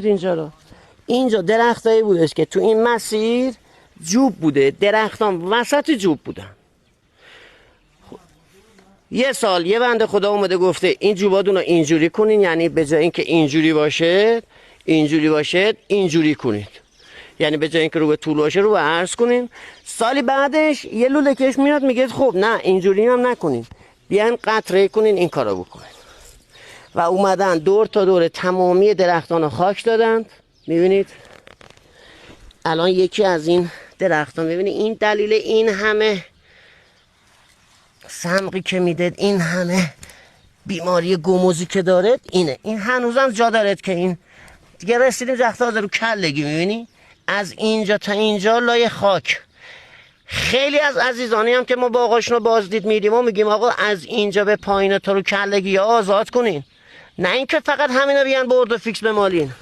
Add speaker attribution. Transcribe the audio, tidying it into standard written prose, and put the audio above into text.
Speaker 1: اینجا رو، اینجا درختایی بودش که تو این مسیر جوب بوده، درختان وسط جوب بودن. یه سال یه بنده خدا اومده گفته این جوباتون رو اینجوری کنین، یعنی به جای اینکه اینجوری باشه اینجوری کنید، یعنی به جای اینکه رو به طول باشه رو به عرض کنین. سالی بعدش یه لوله کش میاد میگه خب نه اینجوری هم نکنین، بیان قطره کنین، این کارو بکنین. و اومدن دور تا دور تمامی درختان خاک دادند. میبینید الان یکی از این درختان، میبینید این دلیل این همه سمقی که میدید، این همه بیماری گموزی که دارد اینه. این هنوزم جا دارد که این دیگه رسیدیم جختازه رو کلگی. میبینی از اینجا تا اینجا لای خاک. خیلی از عزیزانی هم که ما باغاشون رو بازدید میدیم و میگیم آقا از اینجا به پایین تا رو کلگی یا آزاد کنین، نه اینکه فقط همینا بیان برد و فیکس بمالین.